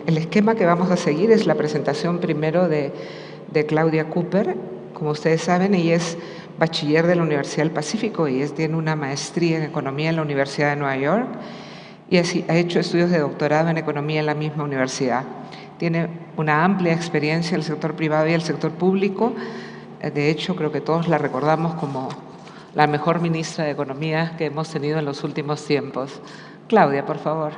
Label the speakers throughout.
Speaker 1: el esquema que vamos a seguir es la presentación primero de Claudia Cooper. Como ustedes saben, ella es bachiller de la Universidad del Pacífico y tiene una maestría en Economía en la Universidad de Nueva York y ha hecho estudios de doctorado en Economía en la misma universidad. Tiene una amplia experiencia en el sector privado y el sector público. De hecho, creo que todos la recordamos como la mejor ministra de Economía que hemos tenido en los últimos tiempos. Claudia, por favor.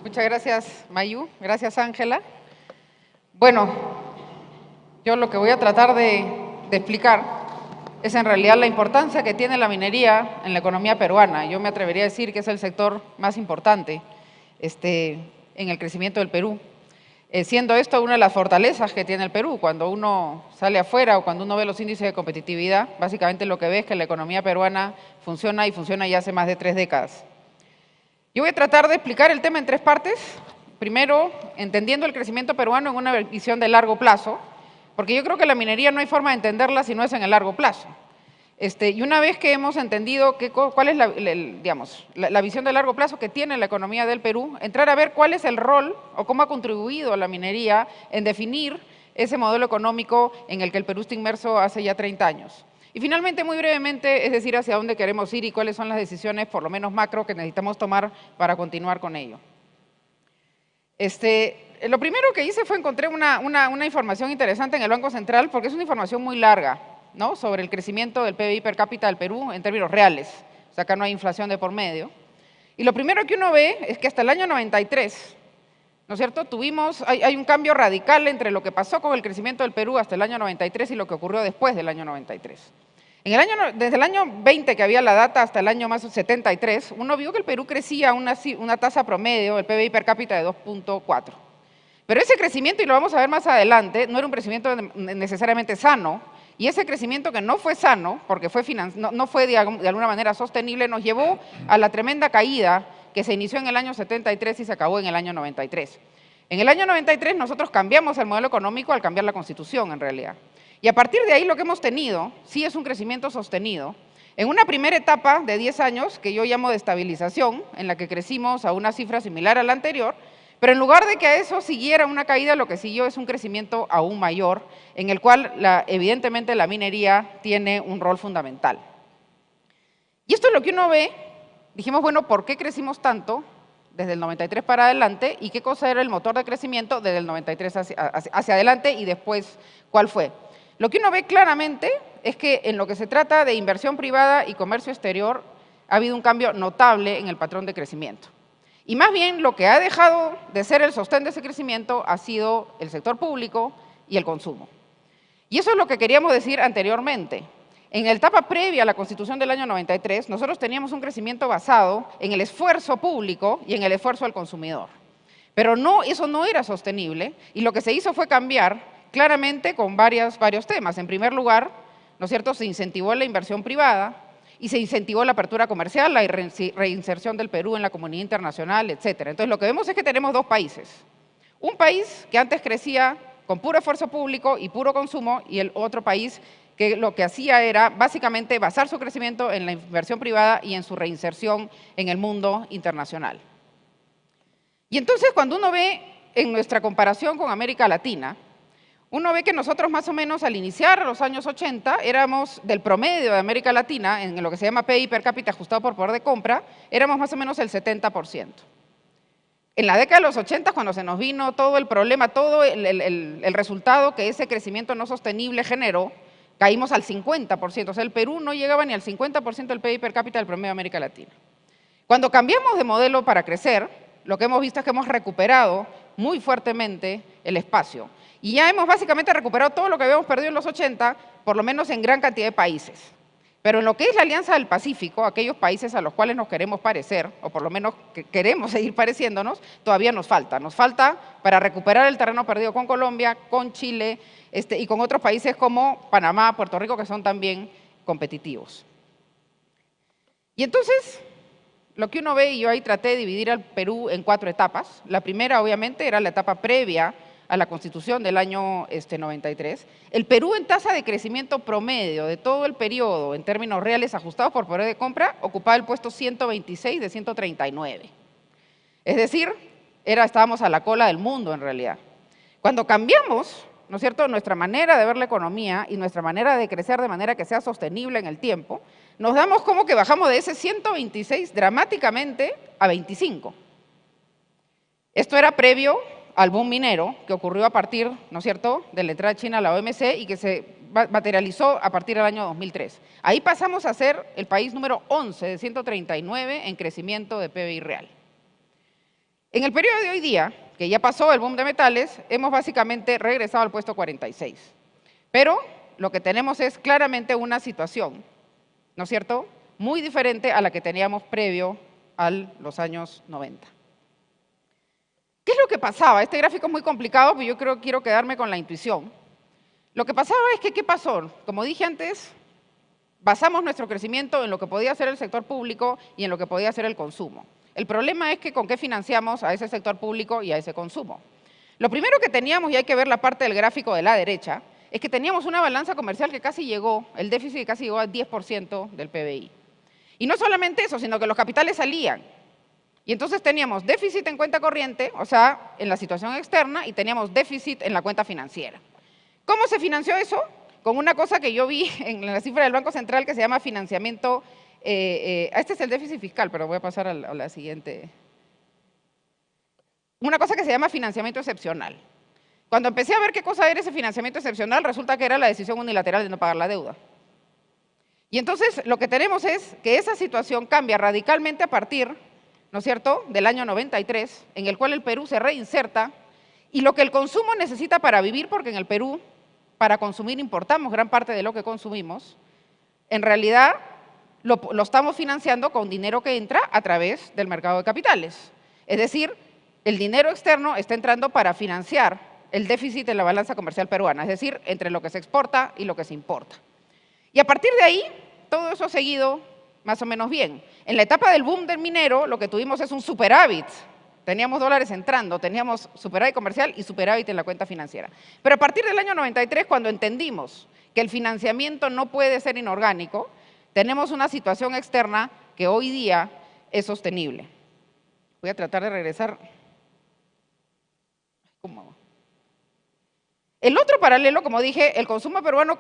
Speaker 2: Muchas gracias, Mayu. Gracias, Ángela. Bueno, yo lo que voy a tratar de explicar es en realidad la importancia que tiene la minería en la economía peruana. Yo me atrevería a decir que es el sector más importante en el crecimiento del Perú. Siendo esto una de las fortalezas que tiene el Perú. Cuando uno sale afuera o cuando uno ve los índices de competitividad, básicamente lo que ve es que la economía peruana funciona y funciona ya hace más de 3 décadas. Yo voy a tratar de explicar el tema en 3 partes. Primero, entendiendo el crecimiento peruano en una visión de largo plazo, porque yo creo que la minería no hay forma de entenderla si no es en el largo plazo. Y una vez que hemos entendido cuál es la visión de largo plazo que tiene la economía del Perú, entrar a ver cuál es el rol o cómo ha contribuido la minería en definir ese modelo económico en el que el Perú está inmerso hace ya 30 años. Y finalmente, muy brevemente, es decir, hacia dónde queremos ir y cuáles son las decisiones, por lo menos macro, que necesitamos tomar para continuar con ello. Lo primero que hice fue encontré una información interesante en el Banco Central, porque es una información muy larga, ¿no?, sobre el crecimiento del PBI per cápita del Perú en términos reales. O sea, acá no hay inflación de por medio. Y lo primero que uno ve es que hasta el año 93, ¿no es cierto?, hay un cambio radical entre lo que pasó con el crecimiento del Perú hasta el año 93 y lo que ocurrió después del año 93. Desde el año 20, que había la data, hasta el año más 73, uno vio que el Perú crecía una tasa promedio, el PBI per cápita, de 2.4. Pero ese crecimiento, y lo vamos a ver más adelante, no era un crecimiento necesariamente sano, y ese crecimiento que no fue sano, porque no fue de alguna manera sostenible, nos llevó a la tremenda caída que se inició en el año 73 y se acabó en el año 93. En el año 93 nosotros cambiamos el modelo económico al cambiar la Constitución, en realidad. Y a partir de ahí lo que hemos tenido sí es un crecimiento sostenido. En una primera etapa de 10 años, que yo llamo de estabilización, en la que crecimos a una cifra similar a la anterior, pero en lugar de que a eso siguiera una caída, lo que siguió es un crecimiento aún mayor, en el cual evidentemente la minería tiene un rol fundamental. Y esto es lo que uno ve. Dijimos, bueno, ¿por qué crecimos tanto desde el 93 para adelante? ¿Y qué cosa era el motor de crecimiento desde el 93 hacia adelante? Y después, ¿cuál fue? Lo que uno ve claramente es que en lo que se trata de inversión privada y comercio exterior, ha habido un cambio notable en el patrón de crecimiento. Y más bien lo que ha dejado de ser el sostén de ese crecimiento ha sido el sector público y el consumo. Y eso es lo que queríamos decir anteriormente. En la etapa previa a la Constitución del año 93, nosotros teníamos un crecimiento basado en el esfuerzo público y en el esfuerzo del consumidor. Pero eso no era sostenible, y lo que se hizo fue cambiar claramente con varios temas. En primer lugar, ¿no es cierto?, se incentivó la inversión privada y se incentivó la apertura comercial, la reinserción del Perú en la comunidad internacional, etc. Entonces, lo que vemos es que tenemos 2 países. Un país que antes crecía con puro esfuerzo público y puro consumo, y el otro país que lo que hacía era básicamente basar su crecimiento en la inversión privada y en su reinserción en el mundo internacional. Y entonces, cuando uno ve en nuestra comparación con América Latina, uno ve que nosotros más o menos al iniciar los años 80 éramos del promedio de América Latina, en lo que se llama PIB per cápita ajustado por poder de compra, éramos más o menos el 70%. En la década de los 80, cuando se nos vino todo el problema, todo el resultado que ese crecimiento no sostenible generó, caímos al 50%. O sea, el Perú no llegaba ni al 50% del PIB per cápita del promedio de América Latina. Cuando cambiamos de modelo para crecer, lo que hemos visto es que hemos recuperado muy fuertemente el espacio. Y ya hemos básicamente recuperado todo lo que habíamos perdido en los 80, por lo menos en gran cantidad de países. Pero en lo que es la Alianza del Pacífico, aquellos países a los cuales nos queremos parecer, o por lo menos que queremos seguir pareciéndonos, todavía nos falta. Nos falta para recuperar el terreno perdido con Colombia, con Chile y con otros países como Panamá, Puerto Rico, que son también competitivos. Y entonces, lo que uno ve, y yo ahí traté de dividir al Perú en 4 etapas. La primera, obviamente, era la etapa previa a la Constitución del año 93, el Perú en tasa de crecimiento promedio de todo el periodo, en términos reales ajustados por poder de compra, ocupaba el puesto 126 de 139. Es decir, estábamos a la cola del mundo en realidad. Cuando cambiamos, ¿no es cierto?, nuestra manera de ver la economía y nuestra manera de crecer de manera que sea sostenible en el tiempo, nos damos como que bajamos de ese 126 dramáticamente a 25. Esto era previo al boom minero que ocurrió a partir, ¿no es cierto?, de la entrada china a la OMC y que se materializó a partir del año 2003. Ahí pasamos a ser el país número 11 de 139 en crecimiento de PBI real. En el periodo de hoy día, que ya pasó el boom de metales, hemos básicamente regresado al puesto 46. Pero lo que tenemos es claramente una situación, ¿no es cierto?, muy diferente a la que teníamos previo a los años 90. ¿Qué es lo que pasaba? Este gráfico es muy complicado, pero yo quiero quedarme con la intuición. Lo que pasaba es que, ¿qué pasó? Como dije antes, basamos nuestro crecimiento en lo que podía hacer el sector público y en lo que podía hacer el consumo. El problema es que con qué financiamos a ese sector público y a ese consumo. Lo primero que teníamos, y hay que ver la parte del gráfico de la derecha, es que teníamos una balanza comercial que casi llegó, el déficit casi llegó al 10% del PBI. Y no solamente eso, sino que los capitales salían. Y entonces teníamos déficit en cuenta corriente, o sea, en la situación externa, y teníamos déficit en la cuenta financiera. ¿Cómo se financió eso? Con una cosa que yo vi en la cifra del Banco Central que se llama financiamiento. Este es el déficit fiscal, pero voy a pasar a la siguiente. Una cosa que se llama financiamiento excepcional. Cuando empecé a ver qué cosa era ese financiamiento excepcional, resulta que era la decisión unilateral de no pagar la deuda. Y entonces lo que tenemos es que esa situación cambia radicalmente a partir, ¿no es cierto?, del año 93, en el cual el Perú se reinserta, y lo que el consumo necesita para vivir, porque en el Perú, para consumir importamos gran parte de lo que consumimos, en realidad lo estamos financiando con dinero que entra a través del mercado de capitales. Es decir, el dinero externo está entrando para financiar el déficit de la balanza comercial peruana, es decir, entre lo que se exporta y lo que se importa. Y a partir de ahí, todo eso ha seguido más o menos bien. En la etapa del boom del minero, lo que tuvimos es un superávit. Teníamos dólares entrando, teníamos superávit comercial y superávit en la cuenta financiera. Pero a partir del año 93, cuando entendimos que el financiamiento no puede ser inorgánico, tenemos una situación externa que hoy día es sostenible. Voy a tratar de regresar. ¿Cómo hago? El otro paralelo, como dije, el consumo peruano,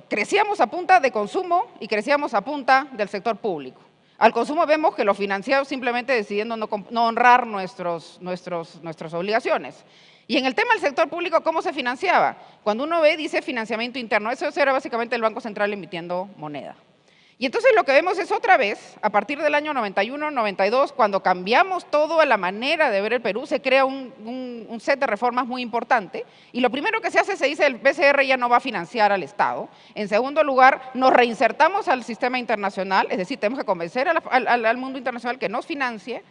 Speaker 2: crecíamos a punta de consumo y crecíamos a punta del sector público. Al consumo vemos que los financiados simplemente decidiendo no honrar nuestras obligaciones. Y en el tema del sector público, ¿cómo se financiaba? Cuando uno ve, dice financiamiento interno. Eso era básicamente el Banco Central emitiendo moneda. Y entonces lo que vemos es otra vez, a partir del año 91, 92, cuando cambiamos todo a la manera de ver el Perú, se crea un set de reformas muy importante. Y lo primero que se hace, se dice, el BCR ya no va a financiar al Estado. En segundo lugar, nos reinsertamos al sistema internacional, es decir, tenemos que convencer al mundo internacional que nos financie.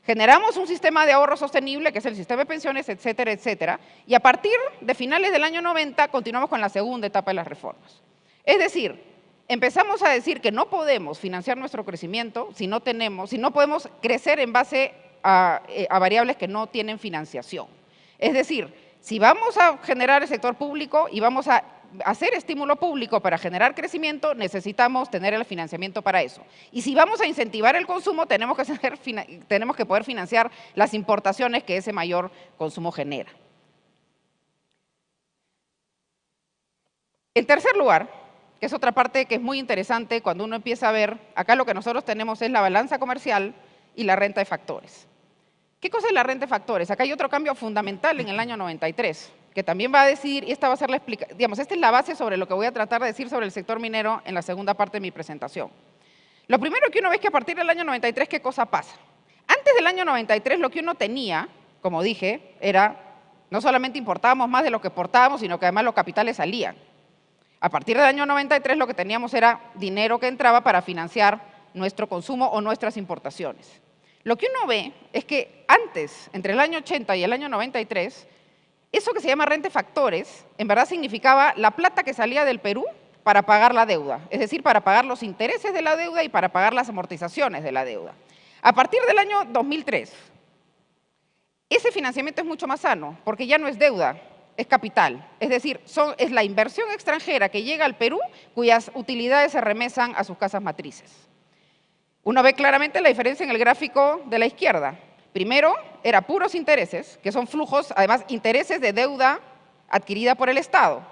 Speaker 2: Generamos un sistema de ahorro sostenible, que es el sistema de pensiones, etcétera, etcétera. Y a partir de finales del año 90, continuamos con la segunda etapa de las reformas. Es decir, empezamos a decir que no podemos financiar nuestro crecimiento si no podemos crecer en base a variables que no tienen financiación. Es decir, si vamos a generar el sector público y vamos a hacer estímulo público para generar crecimiento, necesitamos tener el financiamiento para eso. Y si vamos a incentivar el consumo, tenemos que poder financiar las importaciones que ese mayor consumo genera. En tercer lugar, que es otra parte que es muy interesante cuando uno empieza a ver, acá lo que nosotros tenemos es la balanza comercial y la renta de factores. ¿Qué cosa es la renta de factores? Acá hay otro cambio fundamental en el año 93, que también va a decir, y esta va a ser esta es la base sobre lo que voy a tratar de decir sobre el sector minero en la segunda parte de mi presentación. Lo primero que uno ve es que a partir del año 93, ¿qué cosa pasa? Antes del año 93, lo que uno tenía, como dije, era, no solamente importábamos más de lo que exportábamos, sino que además los capitales salían. A partir del año 93 lo que teníamos era dinero que entraba para financiar nuestro consumo o nuestras importaciones. Lo que uno ve es que antes, entre el año 80 y el año 93, eso que se llama renta de factores, en verdad significaba la plata que salía del Perú para pagar la deuda, es decir, para pagar los intereses de la deuda y para pagar las amortizaciones de la deuda. A partir del año 2003, ese financiamiento es mucho más sano, porque ya no es deuda, es capital, es decir, es la inversión extranjera que llega al Perú cuyas utilidades se remesan a sus casas matrices. Uno ve claramente la diferencia en el gráfico de la izquierda. Primero, era puros intereses, que son flujos, además, intereses de deuda adquirida por el Estado.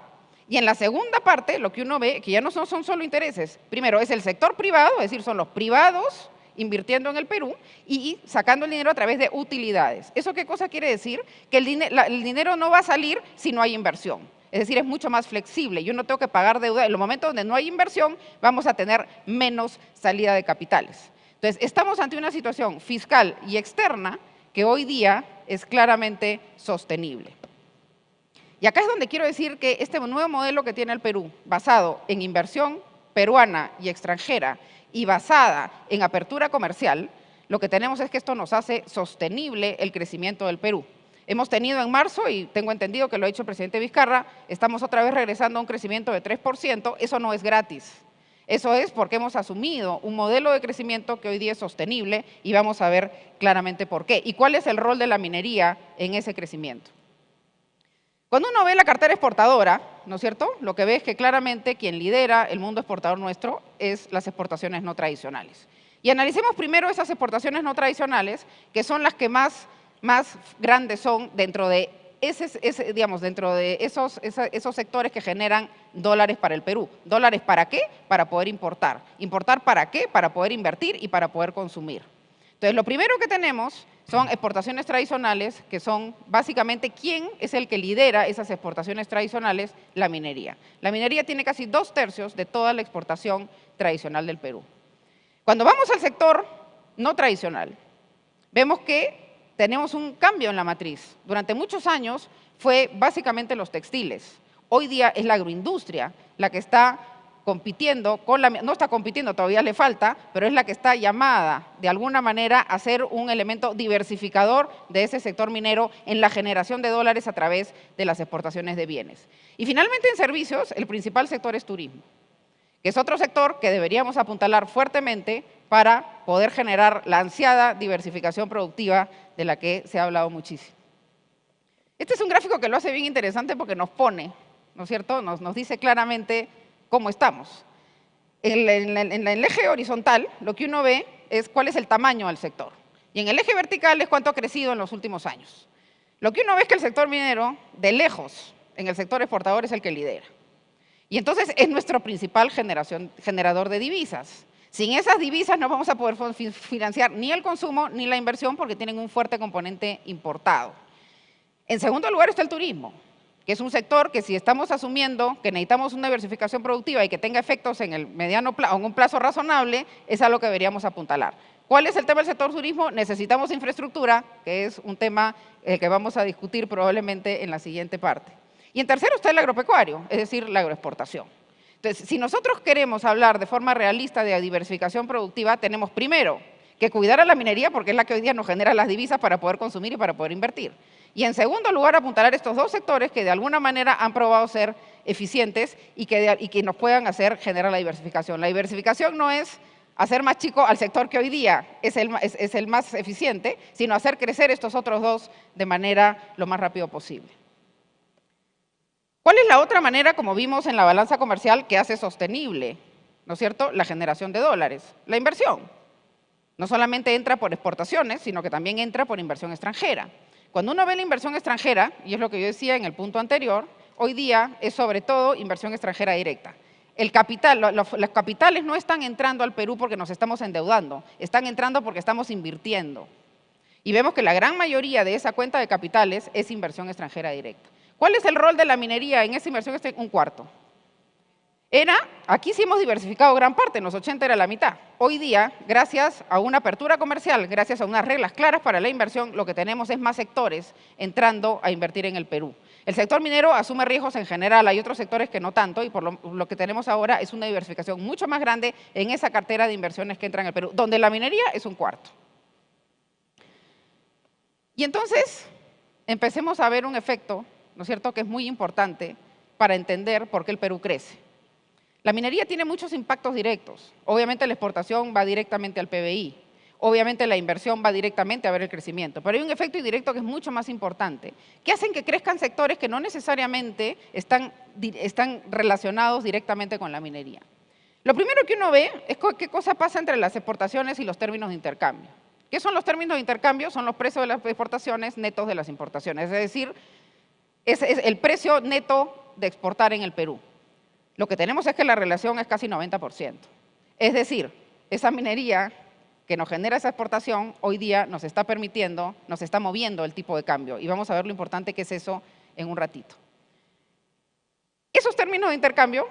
Speaker 2: Y en la segunda parte, lo que uno ve, que ya no son solo intereses. Primero, es el sector privado, es decir, son los privados invirtiendo en el Perú y sacando el dinero a través de utilidades. ¿Eso qué cosa quiere decir? Que el dinero no va a salir si no hay inversión. Es decir, es mucho más flexible. Yo no tengo que pagar deuda. En los momentos donde no hay inversión, vamos a tener menos salida de capitales. Entonces, estamos ante una situación fiscal y externa que hoy día es claramente sostenible. Y acá es donde quiero decir que este nuevo modelo que tiene el Perú, basado en inversión peruana y extranjera y basada en apertura comercial, lo que tenemos es que esto nos hace sostenible el crecimiento del Perú. Hemos tenido en marzo, y tengo entendido que lo ha dicho el presidente Vizcarra, estamos otra vez regresando a un crecimiento de 3%, eso no es gratis. Eso es porque hemos asumido un modelo de crecimiento que hoy día es sostenible y vamos a ver claramente por qué. ¿Y cuál es el rol de la minería en ese crecimiento? Cuando uno ve la cartera exportadora, ¿no es cierto? Lo que ve es que claramente quien lidera el mundo exportador nuestro es las exportaciones no tradicionales. Y analicemos primero esas exportaciones no tradicionales, que son las que más grandes son dentro de esos sectores que generan dólares para el Perú. ¿Dólares para qué? Para poder importar. ¿Importar para qué? Para poder invertir y para poder consumir. Entonces, lo primero que tenemos son exportaciones tradicionales, que son básicamente quién es el que lidera esas exportaciones tradicionales, la minería. La minería tiene casi 2/3 de toda la exportación tradicional del Perú. Cuando vamos al sector no tradicional, vemos que tenemos un cambio en la matriz. Durante muchos años fue básicamente los textiles. Hoy día es la agroindustria la que está compitiendo no está compitiendo, todavía le falta, pero es la que está llamada de alguna manera a ser un elemento diversificador de ese sector minero en la generación de dólares a través de las exportaciones de bienes. Y finalmente en servicios, el principal sector es turismo, que es otro sector que deberíamos apuntalar fuertemente para poder generar la ansiada diversificación productiva de la que se ha hablado muchísimo. Este es un gráfico que lo hace bien interesante porque nos pone, ¿no es cierto? Nos dice claramente cómo estamos. En el eje horizontal, lo que uno ve es cuál es el tamaño del sector. Y en el eje vertical es cuánto ha crecido en los últimos años. Lo que uno ve es que el sector minero, de lejos, en el sector exportador es el que lidera. Y entonces es nuestro principal generador de divisas. Sin esas divisas no vamos a poder financiar ni el consumo ni la inversión porque tienen un fuerte componente importado. En segundo lugar está el turismo, que es un sector que si estamos asumiendo que necesitamos una diversificación productiva y que tenga efectos en el mediano plazo, en un plazo razonable, es a lo que deberíamos apuntalar. ¿Cuál es el tema del sector turismo? Necesitamos infraestructura, que es un tema que vamos a discutir probablemente en la siguiente parte. Y en tercero está el agropecuario, es decir, la agroexportación. Entonces, si nosotros queremos hablar de forma realista de diversificación productiva, tenemos primero que cuidar a la minería porque es la que hoy día nos genera las divisas para poder consumir y para poder invertir. Y en segundo lugar, apuntalar estos dos sectores que de alguna manera han probado ser eficientes y que nos puedan hacer generar la diversificación. La diversificación no es hacer más chico al sector que hoy día es el más eficiente, sino hacer crecer estos otros dos de manera lo más rápido posible. ¿Cuál es la otra manera, como vimos en la balanza comercial, que hace sostenible, ¿no es cierto?, la generación de dólares? La inversión. No solamente entra por exportaciones, sino que también entra por inversión extranjera. Cuando uno ve la inversión extranjera, y es lo que yo decía en el punto anterior, hoy día es sobre todo inversión extranjera directa. El capital, los capitales no están entrando al Perú porque nos estamos endeudando, están entrando porque estamos invirtiendo. Y vemos que la gran mayoría de esa cuenta de capitales es inversión extranjera directa. ¿Cuál es el rol de la minería en esa inversión? Un cuarto. Aquí sí hemos diversificado gran parte, en los 80 era la mitad. Hoy día, gracias a una apertura comercial, gracias a unas reglas claras para la inversión, lo que tenemos es más sectores entrando a invertir en el Perú. El sector minero asume riesgos en general, hay otros sectores que no tanto, y por lo que tenemos ahora es una diversificación mucho más grande en esa cartera de inversiones que entran en el Perú, donde la minería es un cuarto. Y entonces, empecemos a ver un efecto, ¿no es cierto?, que es muy importante para entender por qué el Perú crece. La minería tiene muchos impactos directos. Obviamente la exportación va directamente al PBI. obviamente la inversión va directamente a ver el crecimiento, pero hay un efecto indirecto que es mucho más importante, que hacen que crezcan sectores que no necesariamente están relacionados directamente con la minería. Lo primero que uno ve es qué cosa pasa entre las exportaciones y los términos de intercambio. ¿Qué son los términos de intercambio? Son los precios de las exportaciones netos de las importaciones, es decir, es el precio neto de exportar en el Perú. Lo que tenemos es que la relación es casi 90%. Es decir, esa minería que nos genera esa exportación, hoy día nos está permitiendo, nos está moviendo el tipo de cambio. Y vamos a ver lo importante que es eso en un ratito. Esos términos de intercambio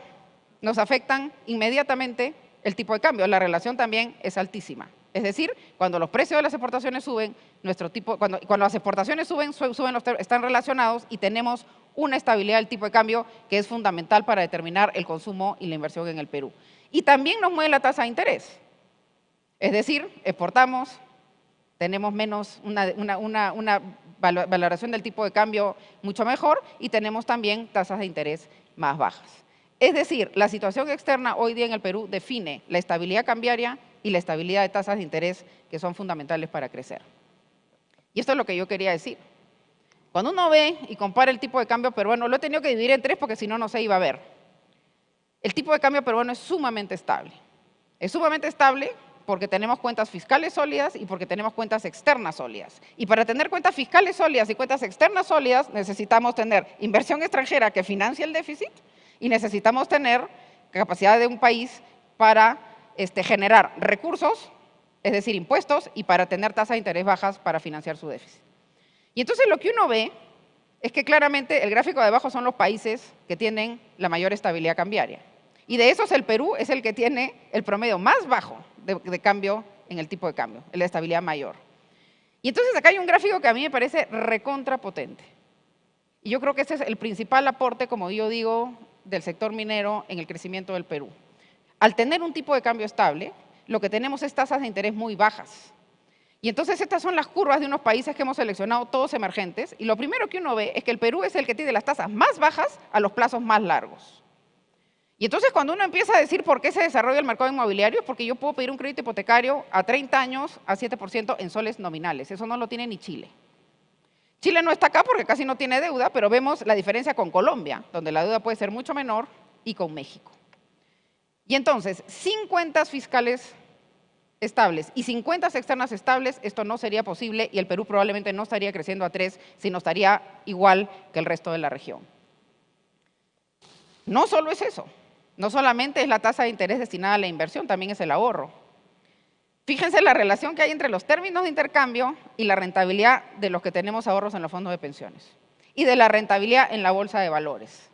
Speaker 2: nos afectan inmediatamente el tipo de cambio. La relación también es altísima. Es decir, cuando los precios de las exportaciones suben, cuando las exportaciones suben están relacionados y tenemos una estabilidad del tipo de cambio que es fundamental para determinar el consumo y la inversión en el Perú. Y también nos mueve la tasa de interés. Es decir, exportamos, tenemos una valoración del tipo de cambio mucho mejor y tenemos también tasas de interés más bajas. Es decir, la situación externa hoy día en el Perú define la estabilidad cambiaria y la estabilidad de tasas de interés que son fundamentales para crecer. Y esto es lo que yo quería decir. Cuando uno ve y compara el tipo de cambio peruano, lo he tenido que dividir en tres porque si no, no se iba a ver. El tipo de cambio peruano es sumamente estable. Es sumamente estable porque tenemos cuentas fiscales sólidas y porque tenemos cuentas externas sólidas. Y para tener cuentas fiscales sólidas y cuentas externas sólidas necesitamos tener inversión extranjera que financie el déficit y necesitamos tener capacidad de un país para generar recursos, es decir, impuestos, y para tener tasas de interés bajas para financiar su déficit. Y entonces lo que uno ve es que claramente el gráfico de abajo son los países que tienen la mayor estabilidad cambiaria. Y de esos el Perú es el que tiene el promedio más bajo de cambio en el tipo de cambio, la estabilidad mayor. Y entonces acá hay un gráfico que a mí me parece recontrapotente. Y yo creo que ese es el principal aporte, como yo digo, del sector minero en el crecimiento del Perú. Al tener un tipo de cambio estable, lo que tenemos es tasas de interés muy bajas. Y entonces estas son las curvas de unos países que hemos seleccionado, todos emergentes, y lo primero que uno ve es que el Perú es el que tiene las tasas más bajas a los plazos más largos. Y entonces cuando uno empieza a decir por qué se desarrolla el mercado inmobiliario, es porque yo puedo pedir un crédito hipotecario a 30 años a 7% en soles nominales. Eso no lo tiene ni Chile. Chile no está acá porque casi no tiene deuda, pero vemos la diferencia con Colombia, donde la deuda puede ser mucho menor, y con México. Y entonces, sin cuentas fiscales estables y sin cuentas externas estables, esto no sería posible y el Perú probablemente no estaría creciendo a 3, sino estaría igual que el resto de la región. No solo es eso. No solamente es la tasa de interés destinada a la inversión, también es el ahorro. Fíjense la relación que hay entre los términos de intercambio y la rentabilidad de los que tenemos ahorros en los fondos de pensiones y de la rentabilidad en la bolsa de valores.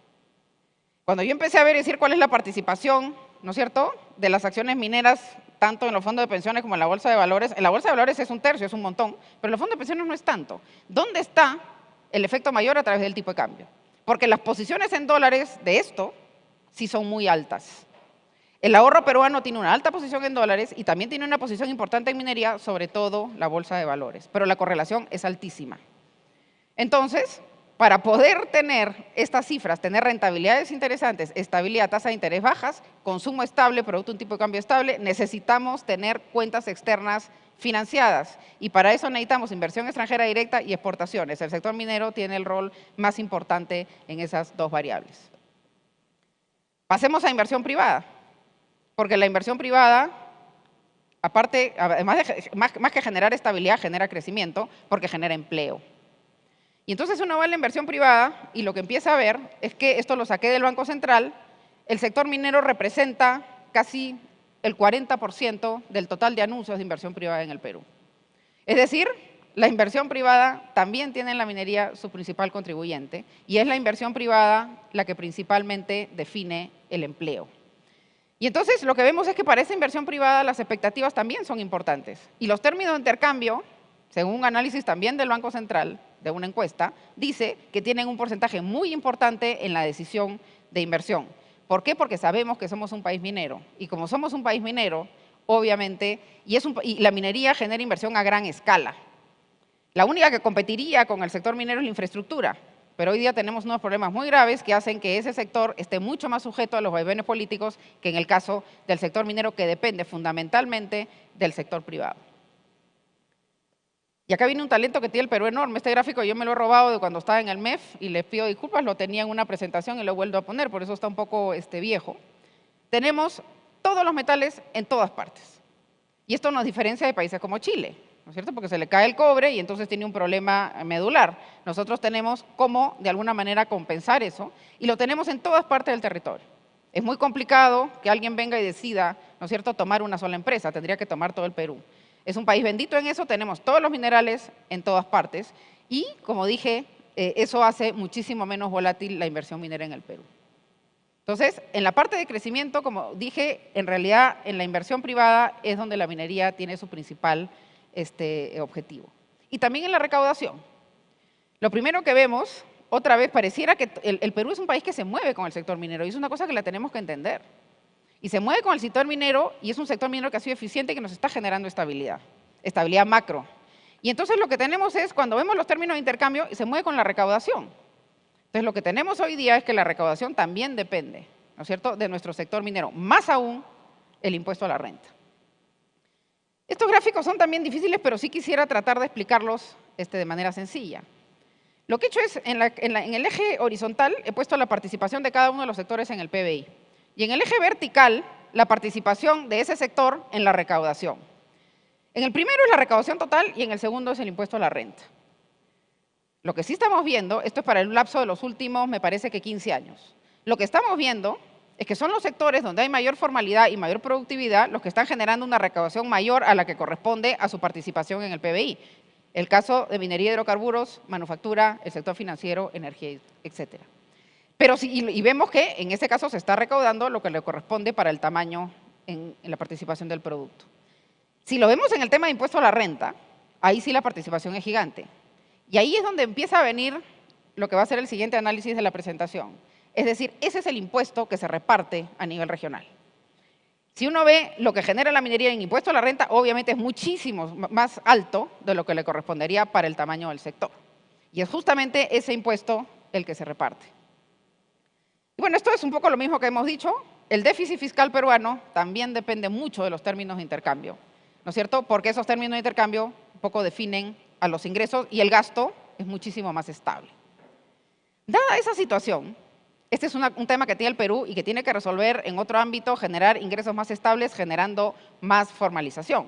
Speaker 2: Cuando yo empecé a ver y decir cuál es la participación, ¿no es cierto?, de las acciones mineras, tanto en los fondos de pensiones como en la bolsa de valores es un tercio, es un montón, pero en los fondos de pensiones no es tanto. ¿Dónde está el efecto mayor a través del tipo de cambio? Porque las posiciones en dólares de esto sí son muy altas. El ahorro peruano tiene una alta posición en dólares y también tiene una posición importante en minería, sobre todo la bolsa de valores, pero la correlación es altísima. Entonces, para poder tener estas cifras, tener rentabilidades interesantes, estabilidad, tasa de interés bajas, consumo estable, producto de un tipo de cambio estable, necesitamos tener cuentas externas financiadas y para eso necesitamos inversión extranjera directa y exportaciones. El sector minero tiene el rol más importante en esas dos variables. Pasemos a inversión privada, porque la inversión privada, aparte, además más que generar estabilidad, genera crecimiento, porque genera empleo. Y entonces uno va a la inversión privada y lo que empieza a ver es que, esto lo saqué del Banco Central, el sector minero representa casi el 40% del total de anuncios de inversión privada en el Perú. Es decir, la inversión privada también tiene en la minería su principal contribuyente y es la inversión privada la que principalmente define el empleo. Y entonces lo que vemos es que para esa inversión privada las expectativas también son importantes. Y los términos de intercambio, según un análisis también del Banco Central, de una encuesta, dice que tienen un porcentaje muy importante en la decisión de inversión. ¿Por qué? Porque sabemos que somos un país minero. Y como somos un país minero, obviamente, y la minería genera inversión a gran escala. La única que competiría con el sector minero es la infraestructura. Pero hoy día tenemos unos problemas muy graves que hacen que ese sector esté mucho más sujeto a los vaivenes políticos que en el caso del sector minero, que depende fundamentalmente del sector privado. Y acá viene un talento que tiene el Perú enorme. Este gráfico yo me lo he robado de cuando estaba en el MEF y les pido disculpas, lo tenía en una presentación y lo vuelvo a poner, por eso está un poco viejo. Tenemos todos los metales en todas partes. Y esto nos diferencia de países como Chile, ¿no es cierto? Porque se le cae el cobre y entonces tiene un problema medular. Nosotros tenemos cómo, de alguna manera, compensar eso y lo tenemos en todas partes del territorio. Es muy complicado que alguien venga y decida, ¿no es cierto?, tomar una sola empresa, tendría que tomar todo el Perú. Es un país bendito en eso, tenemos todos los minerales en todas partes y, como dije, eso hace muchísimo menos volátil la inversión minera en el Perú. Entonces, en la parte de crecimiento, como dije, en realidad en la inversión privada es donde la minería tiene su principal objetivo. Y también en la recaudación. Lo primero que vemos, otra vez, pareciera que el Perú es un país que se mueve con el sector minero y es una cosa que la tenemos que entender. Y se mueve con el sector minero y es un sector minero que ha sido eficiente y que nos está generando estabilidad, estabilidad macro. Y entonces lo que tenemos es, cuando vemos los términos de intercambio, se mueve con la recaudación. Entonces lo que tenemos hoy día es que la recaudación también depende, ¿no es cierto?, de nuestro sector minero, más aún el impuesto a la renta. Estos gráficos son también difíciles, pero sí quisiera tratar de explicarlos de manera sencilla. Lo que he hecho es, en el eje horizontal, he puesto la participación de cada uno de los sectores en el PBI. Y en el eje vertical, la participación de ese sector en la recaudación. En el primero es la recaudación total y en el segundo es el impuesto a la renta. Lo que sí estamos viendo, esto es para el lapso de los últimos, me parece que 15 años. Lo que estamos viendo es que son los sectores donde hay mayor formalidad y mayor productividad los que están generando una recaudación mayor a la que corresponde a su participación en el PBI. El caso de minería y hidrocarburos, manufactura, el sector financiero, energía, etcétera. Pero y vemos que en ese caso se está recaudando lo que le corresponde para el tamaño en la participación del producto. Si lo vemos en el tema de impuesto a la renta, ahí sí la participación es gigante. Y ahí es donde empieza a venir lo que va a ser el siguiente análisis de la presentación. Es decir, ese es el impuesto que se reparte a nivel regional. Si uno ve lo que genera la minería en impuesto a la renta, obviamente es muchísimo más alto de lo que le correspondería para el tamaño del sector. Y es justamente ese impuesto el que se reparte. Y bueno, esto es un poco lo mismo que hemos dicho. El déficit fiscal peruano también depende mucho de los términos de intercambio, ¿no es cierto? Porque esos términos de intercambio un poco definen a los ingresos y el gasto es muchísimo más estable. Dada esa situación, este es un tema que tiene el Perú y que tiene que resolver en otro ámbito, generar ingresos más estables, generando más formalización.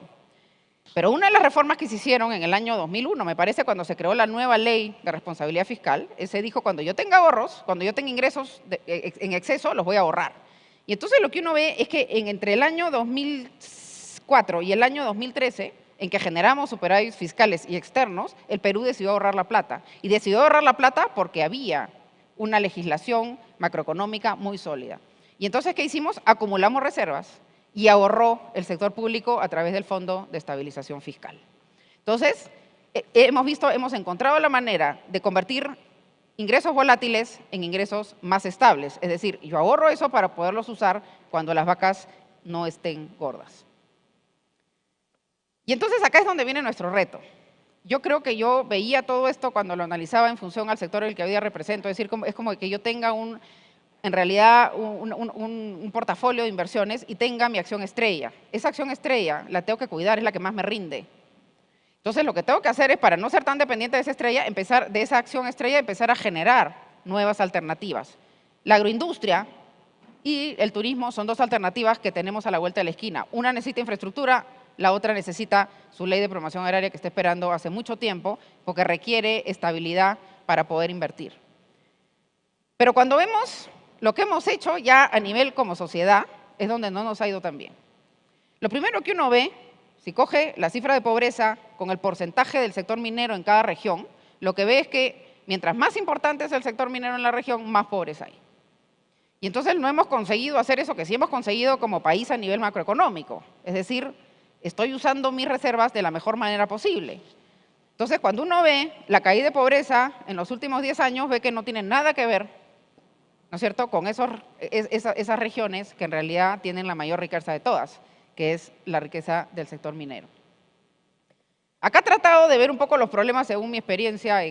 Speaker 2: Pero una de las reformas que se hicieron en el año 2001, me parece, cuando se creó la nueva ley de responsabilidad fiscal, se dijo, cuando yo tenga ahorros, cuando yo tenga ingresos en exceso, los voy a ahorrar. Y entonces lo que uno ve es que entre el año 2004 y el año 2013, en que generamos superávits fiscales y externos, el Perú decidió ahorrar la plata. Y decidió ahorrar la plata porque había una legislación macroeconómica muy sólida. Y entonces, ¿qué hicimos? Acumulamos reservas y ahorró el sector público a través del Fondo de Estabilización Fiscal. Entonces, hemos encontrado la manera de convertir ingresos volátiles en ingresos más estables. Es decir, yo ahorro eso para poderlos usar cuando las vacas no estén gordas. Y entonces acá es donde viene nuestro reto. Yo creo que yo veía todo esto cuando lo analizaba en función al sector el que hoy día represento. Es decir, es como que yo tenga en realidad un portafolio de inversiones y tenga mi acción estrella. Esa acción estrella la tengo que cuidar, es la que más me rinde. Entonces, lo que tengo que hacer es, para no ser tan dependiente de esa acción estrella, empezar a generar nuevas alternativas. La agroindustria y el turismo son dos alternativas que tenemos a la vuelta de la esquina. Una necesita infraestructura, la otra necesita su ley de promoción agraria que está esperando hace mucho tiempo, porque requiere estabilidad para poder invertir. Pero cuando vemos lo que hemos hecho ya a nivel como sociedad, es donde no nos ha ido tan bien. Lo primero que uno ve, si coge la cifra de pobreza con el porcentaje del sector minero en cada región, lo que ve es que mientras más importante es el sector minero en la región, más pobres hay. Y entonces no hemos conseguido hacer eso que sí hemos conseguido como país a nivel macroeconómico. Es decir, estoy usando mis reservas de la mejor manera posible. Entonces, cuando uno ve la caída de pobreza en los últimos 10 años, ve que no tiene nada que ver, ¿no es cierto?, con esas regiones que en realidad tienen la mayor riqueza de todas, que es la riqueza del sector minero. Acá he tratado de ver un poco los problemas según mi experiencia.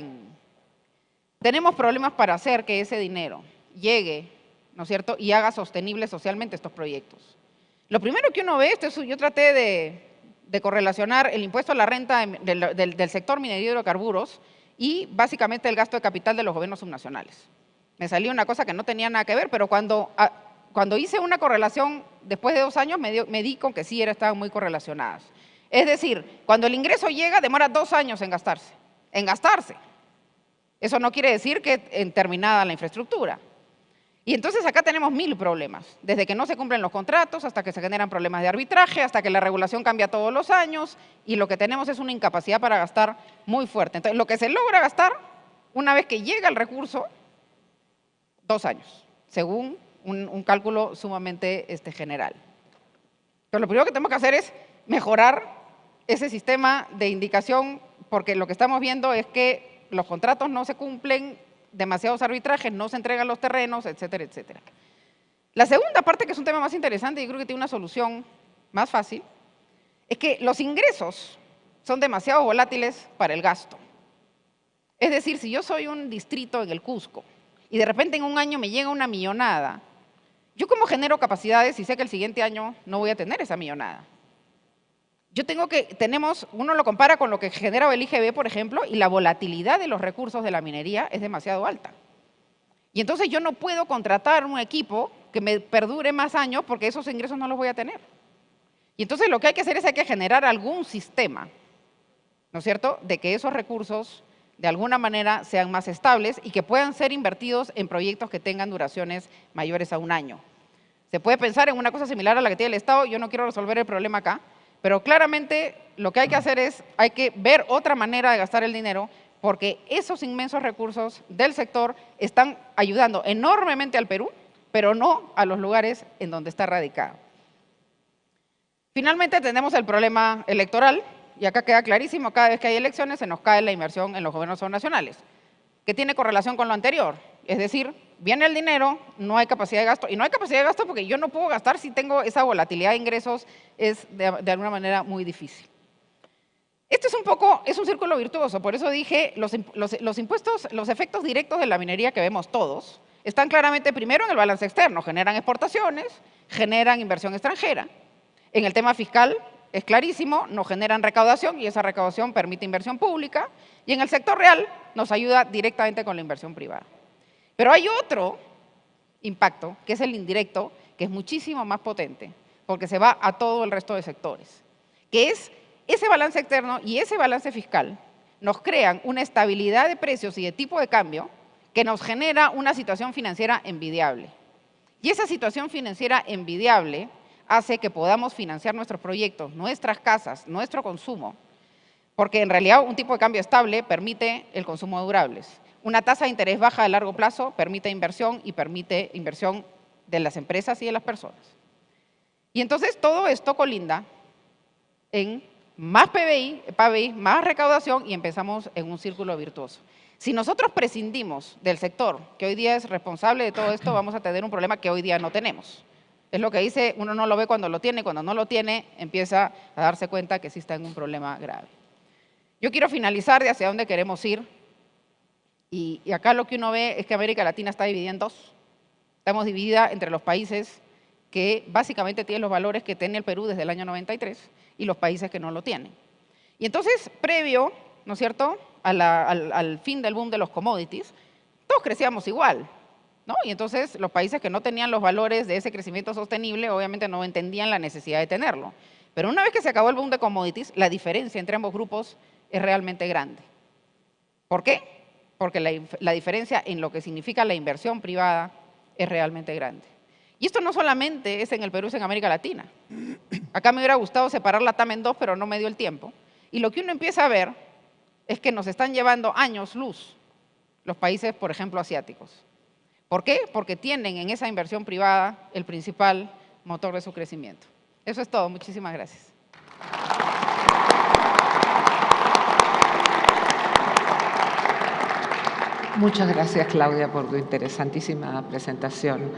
Speaker 2: Tenemos problemas para hacer que ese dinero llegue, ¿no es cierto?, y haga sostenible socialmente estos proyectos. Lo primero que uno ve, yo traté de de correlacionar el impuesto a la renta del sector minería y hidrocarburos y básicamente el gasto de capital de los gobiernos subnacionales. Me salió una cosa que no tenía nada que ver, pero cuando hice una correlación después de 2 años me di con que sí estaban muy correlacionadas. Es decir, cuando el ingreso llega demora 2 años en gastarse. En gastarse. Eso no quiere decir que en terminada la infraestructura. Y entonces acá tenemos 1000 problemas, desde que no se cumplen los contratos, hasta que se generan problemas de arbitraje, hasta que la regulación cambia todos los años, y lo que tenemos es una incapacidad para gastar muy fuerte. Entonces, lo que se logra gastar, una vez que llega el recurso, 2 años, según un cálculo sumamente general. Pero lo primero que tenemos que hacer es mejorar ese sistema de indicación, porque lo que estamos viendo es que los contratos no se cumplen, demasiados arbitrajes, no se entregan los terrenos, etcétera, etcétera. La segunda parte, que es un tema más interesante y creo que tiene una solución más fácil, es que los ingresos son demasiado volátiles para el gasto. Es decir, si yo soy un distrito en el Cusco y de repente en un año me llega una millonada, ¿yo cómo genero capacidades si sé que el siguiente año no voy a tener esa millonada? Uno lo compara con lo que genera el IGB, por ejemplo, y la volatilidad de los recursos de la minería es demasiado alta. Y entonces yo no puedo contratar un equipo que me perdure más años porque esos ingresos no los voy a tener. Y entonces lo que hay que hacer es hay que generar algún sistema, ¿no es cierto?, de que esos recursos de alguna manera sean más estables y que puedan ser invertidos en proyectos que tengan duraciones mayores a 1 año. Se puede pensar en una cosa similar a la que tiene el Estado, yo no quiero resolver el problema acá, pero claramente lo que hay que hacer es, hay que ver otra manera de gastar el dinero, porque esos inmensos recursos del sector están ayudando enormemente al Perú, pero no a los lugares en donde está radicado. Finalmente tenemos el problema electoral, y acá queda clarísimo, cada vez que hay elecciones se nos cae la inversión en los gobiernos subnacionales, que tiene correlación con lo anterior, es decir, viene el dinero, no hay capacidad de gasto, y no hay capacidad de gasto porque yo no puedo gastar si tengo esa volatilidad de ingresos, es de alguna manera muy difícil. Esto es un círculo virtuoso, por eso dije, los impuestos, los efectos directos de la minería que vemos todos, están claramente primero en el balance externo, generan exportaciones, generan inversión extranjera. En el tema fiscal es clarísimo, nos generan recaudación y esa recaudación permite inversión pública, y en el sector real nos ayuda directamente con la inversión privada. Pero hay otro impacto, que es el indirecto, que es muchísimo más potente, porque se va a todo el resto de sectores, que es ese balance externo y ese balance fiscal nos crean una estabilidad de precios y de tipo de cambio que nos genera una situación financiera envidiable. Y esa situación financiera envidiable hace que podamos financiar nuestros proyectos, nuestras casas, nuestro consumo, porque en realidad un tipo de cambio estable permite el consumo de durables. Una tasa de interés baja a largo plazo permite inversión y permite inversión de las empresas y de las personas. Y entonces todo esto colinda en más PBI, más recaudación y empezamos en un círculo virtuoso. Si nosotros prescindimos del sector que hoy día es responsable de todo esto, vamos a tener un problema que hoy día no tenemos. Es lo que dice, uno no lo ve cuando lo tiene, cuando no lo tiene empieza a darse cuenta que sí está en un problema grave. Yo quiero finalizar de hacia dónde queremos ir. Y acá lo que uno ve es que América Latina está dividida en 2. Estamos dividida entre los países que básicamente tienen los valores que tiene el Perú desde el año 93 y los países que no lo tienen. Y entonces, previo, ¿no es cierto?, al fin del boom de los commodities, todos crecíamos igual, ¿no? Y entonces los países que no tenían los valores de ese crecimiento sostenible obviamente no entendían la necesidad de tenerlo. Pero una vez que se acabó el boom de commodities, la diferencia entre ambos grupos es realmente grande. ¿Por qué? Porque la diferencia en lo que significa la inversión privada es realmente grande. Y esto no solamente es en el Perú, es en América Latina. Acá me hubiera gustado separar la TAM en 2, pero no me dio el tiempo. Y lo que uno empieza a ver es que nos están llevando años luz los países, por ejemplo, asiáticos. ¿Por qué? Porque tienen en esa inversión privada el principal motor de su crecimiento. Eso es todo. Muchísimas gracias.
Speaker 1: Muchas gracias, Claudia, por tu interesantísima presentación.